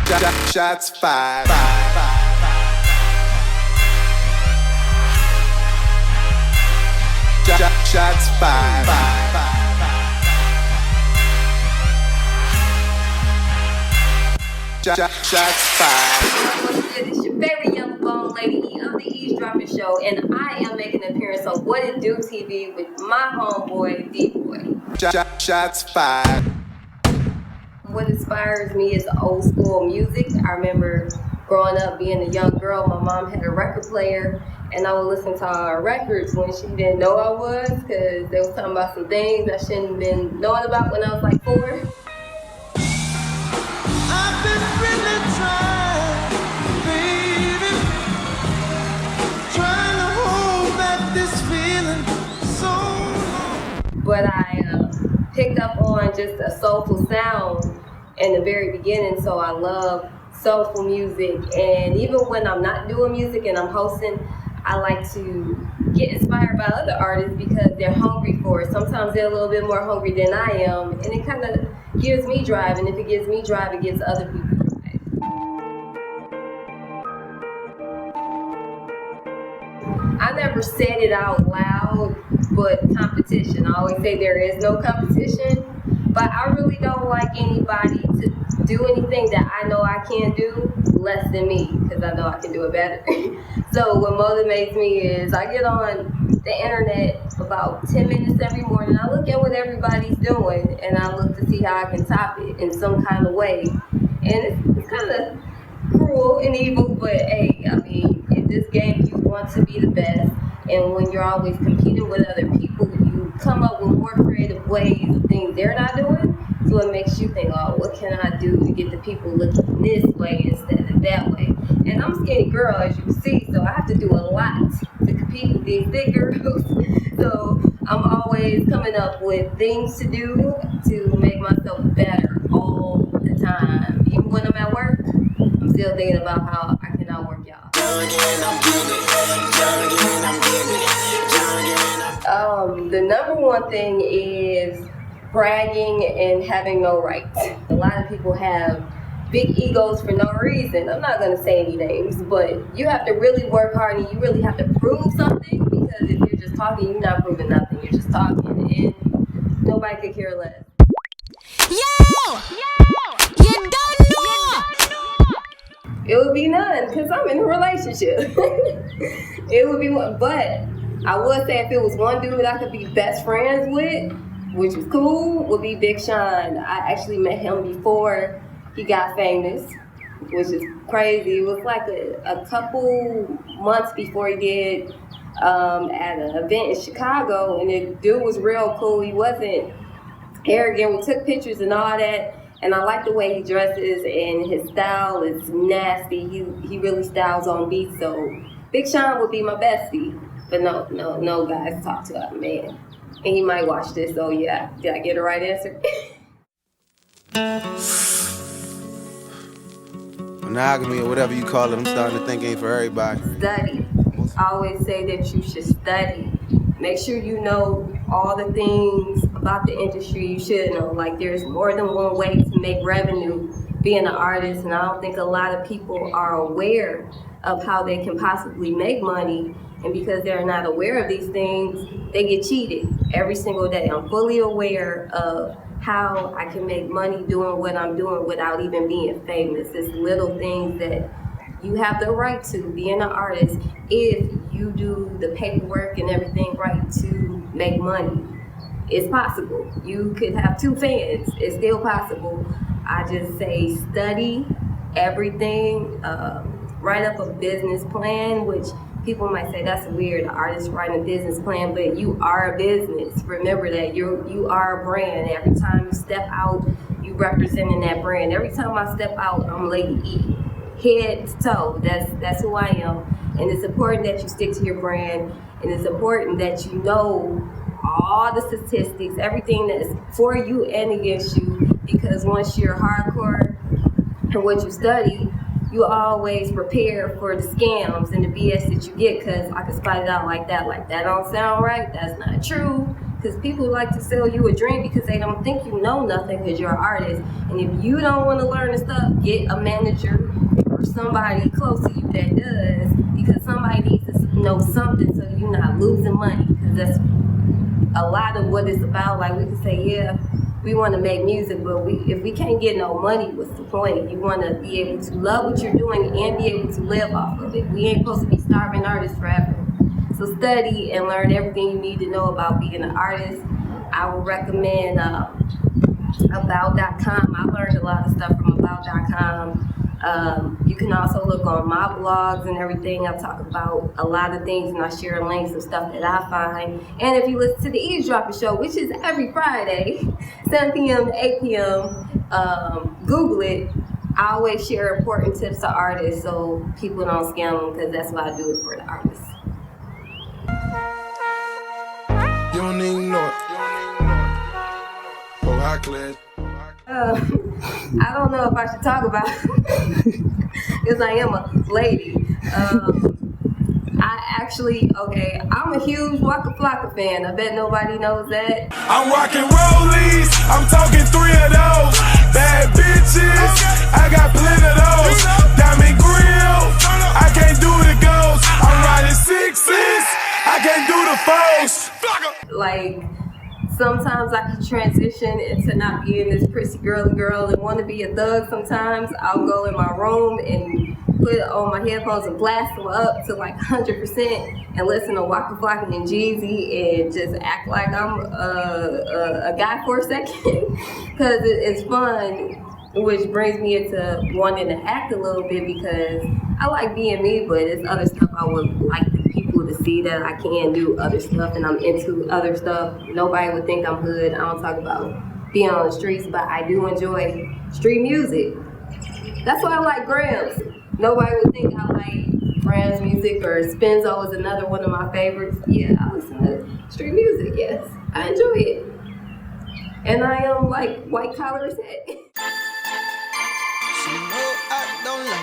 Shots fired. Shots fired. Shots fired. It's your favorite young bone lady of the Eavesdropping Show, and I am making an appearance on What It Do TV with my homeboy, D-Boy. Shots fired. What inspires me is old school music. I remember growing up being a young girl, my mom had a record player, and I would listen to our records when she didn't know I was, because they was talking about some things I shouldn't have been knowing about when I was like 4. I've been really trying, baby, trying to hold back this feeling so long. But I picked up on just a soulful sound in the very beginning, so I love soulful music. And even when I'm not doing music and I'm hosting, I like to get inspired by other artists because they're hungry for it. Sometimes they're a little bit more hungry than I am, and it kind of gives me drive, and if it gives me drive, it gives other people drive. I never said it out loud, but competition. I always say there is no competition, but I really don't like anybody to do anything that I know I can't do less than me, because I know I can do it better. So what motivates me is I get on the internet about 10 minutes every morning. I look at what everybody's doing, and I look to see how I can top it in some kind of way. And it's kind of cruel and evil, but hey, I mean, in this game, you want to be the best. And when you're always competing with other people, you come up with more creative ways of things they're not doing. So it makes you think, oh, what can I do to get the people looking this way instead of that way? And I'm a skinny girl, as you can see, so I have to do a lot to compete with these big girls. So I'm always coming up with things to do to make myself better all the time. Even when I'm at work, I'm still thinking about how I can outwork y'all. The number one thing is bragging and having no rights. A lot of people have big egos for no reason. I'm not going to say any names, but you have to really work hard and you really have to prove something, because if you're just talking, you're not proving nothing. You're just talking, and nobody could care less. Yo! You don't know! It would be none, because I'm in a relationship. It would be one, but I would say if it was one dude I could be best friends with, which was cool, would be Big Sean. I actually met him before he got famous, which is crazy. It was like a couple months before he did at an event in Chicago, and the dude was real cool. He wasn't arrogant. We took pictures and all that, and I like the way he dresses, and his style is nasty. He really styles on beat, so Big Sean would be my bestie. But no guys talk to a man. And he might watch this, so yeah. Did I get the right answer? Monogamy or whatever you call it, I'm starting to think ain't for everybody. Study. I always say that you should study. Make sure you know all the things about the industry you should know. Like, there's more than one way to make revenue being an artist, and I don't think a lot of people are aware of how they can possibly make money. And because they're not aware of these things, they get cheated every single day. I'm fully aware of how I can make money doing what I'm doing without even being famous. It's little things that you have the right to being an artist if you do the paperwork and everything right to make money. It's possible. You could have 2 fans. It's still possible. I just say study everything, write up a business plan, which people might say that's weird, an artist writing a business plan, but you are a business. Remember that you are a brand. Every time you step out, you representing that brand. Every time I step out, I'm Lady E, head to toe. That's who I am. And it's important that you stick to your brand, and it's important that you know all the statistics, everything that's for you and against you, because once you're hardcore in what you study, you always prepare for the scams and the BS that you get, because I can spot it out like that don't sound right, that's not true, because because people like to sell you a dream because they don't think you know nothing because you're an artist. And if you don't want to learn the stuff, get a manager or somebody close to you that does, because somebody needs to know something so you're not losing money, because that's a lot of what it's about. Like, we can say, yeah, we want to make music, but if we can't get no money, what's the point? You want to be able to love what you're doing and be able to live off of it. We ain't supposed to be starving artists forever. So study and learn everything you need to know about being an artist. I would recommend About.com. I learned a lot of stuff from About.com. You can also look on my blogs and everything. I talk about a lot of things and I share links of stuff that I find. And if you listen to the Eavesdropping Show, which is every Friday, 7 p.m. to 8 p.m., Google it. I always share important tips to artists so people don't scam them, because that's what I do it for the artists. You don't even know it. Oh, high class. I don't know if I should talk about it because I am a lady. I'm a huge Waka Flocka fan. I bet nobody knows that. I'm rocking rollies. I'm talking 3 of those. Bad bitches. I got plenty of those. Diamond grill. I can't do the ghosts. I'm riding 6s. I can't do the foes. Like, sometimes I can transition into not being this prissy girl and want to be a thug. Sometimes I'll go in my room and put on my headphones and blast them up to like 100% and listen to Waka Flocka and Jeezy and just act like I'm a guy for a second, because it's fun, which brings me into wanting to act a little bit, because I like being me, but it's other stuff I would like people to see that I can do other stuff and I'm into other stuff. Nobody would think I'm hood. I don't talk about being on the streets, but I do enjoy street music. That's why I like Grams. Nobody would think I like Grams music, or Spenzo is another one of my favorites. Yeah, I listen to street music, yes. I enjoy it. And I am like white collar as heck. She know I don't love her.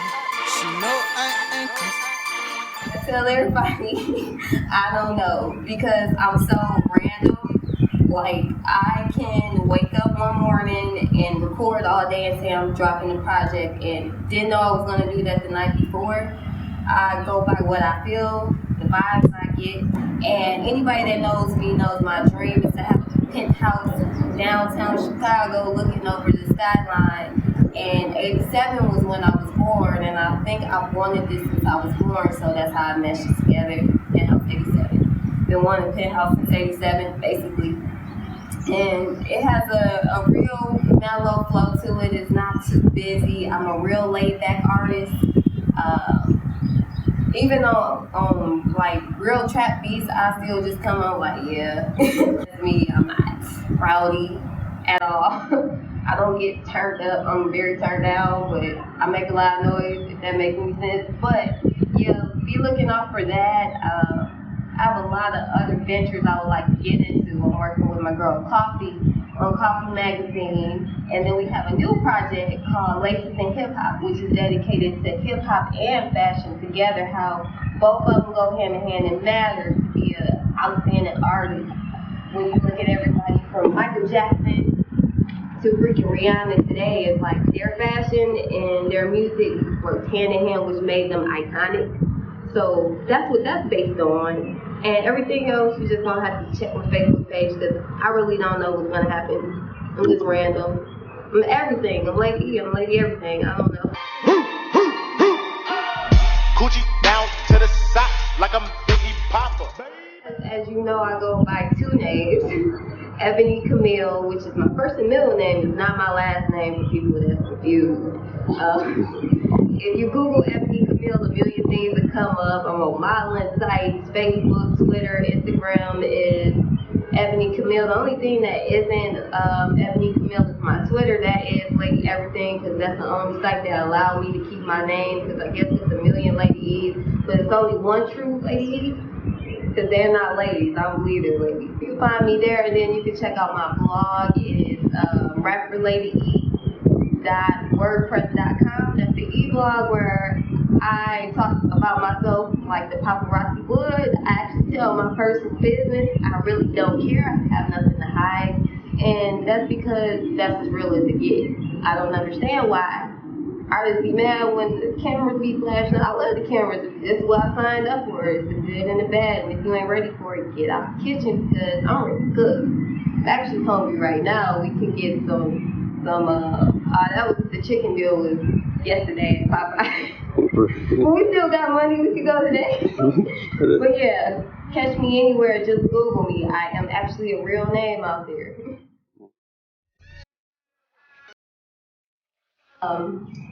She know I ain't cause. I tell everybody I don't know, because I'm so random. Like, I can wake up one morning and record all day and say I'm dropping a project and didn't know I was going to do that the night before. I go by what I feel, the vibes I get. And anybody that knows me knows my dream is to have a penthouse downtown Chicago looking over the skyline. And 87 was when I was born, and I think I've wanted this since I was born, so that's how I meshed it together. Penthouse 87. Been wanting penthouse since 87, basically. And it has a real mellow flow to it. It's not too busy. I'm a real laid-back artist. Even on like real trap beats, I still just come on like, yeah, that's me. I'm not rowdy at all. I don't get turned up. I'm very turned down, but I make a lot of noise, if that makes any sense. But yeah, be looking out for that. I have a lot of other ventures I would like to get into. I'm working with my girl Coffee on Coffee Magazine, and then we have a new project called Laces and Hip Hop, which is dedicated to hip hop and fashion together, how both of them go hand in hand and matter to be an outstanding artist. When you look at everybody from Michael Jackson to freaking Rihanna today, it's like their fashion and their music worked hand in hand, which made them iconic. So that's what that's based on. And everything else, you just gonna have to check my Facebook page, because I really don't know what's gonna happen. I'm just random. I'm everything. I'm lady everything. I don't know. Coochie down to the socks like I'm Biggie Papa. As you know, I go by 2 names. Ebony Camille, which is my first and middle name, is not my last name for people that's confused. If you Google Ebony Camille, a million things will come up. I'm on modeling sites, Facebook, Twitter, Instagram is Ebony Camille. The only thing that isn't Ebony Camille is my Twitter. That is Lady Everything, because that's the only site that allowed me to keep my name, because I guess it's a million Lady E's, but it's only one true Lady E, because they're not ladies. I don't believe they're ladies. You can find me there, and then you can check out my blog. It is Rapper Lady E. www.wordpress.com. That's the e-blog where I talk about myself like the paparazzi would. I actually tell my personal business. I really don't care. I have nothing to hide. And that's because that's as real as it gets. I don't understand why artists be mad when the cameras be flashing. I love the cameras. This is what I signed up for. It's the good and the bad. And if you ain't ready for it, get out the kitchen because I'm ready to cook. I'm actually hungry right now. We can get that was the chicken deal was yesterday at Popeye. But we still got money. We can go today. But yeah, catch me anywhere. Just Google me. I am actually a real name out there.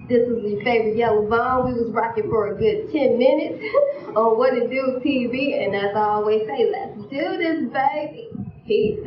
This is your favorite Yellow Bone. We was rocking for a good 10 minutes on What It Do TV, and as I always say, let's do this, baby. Peace.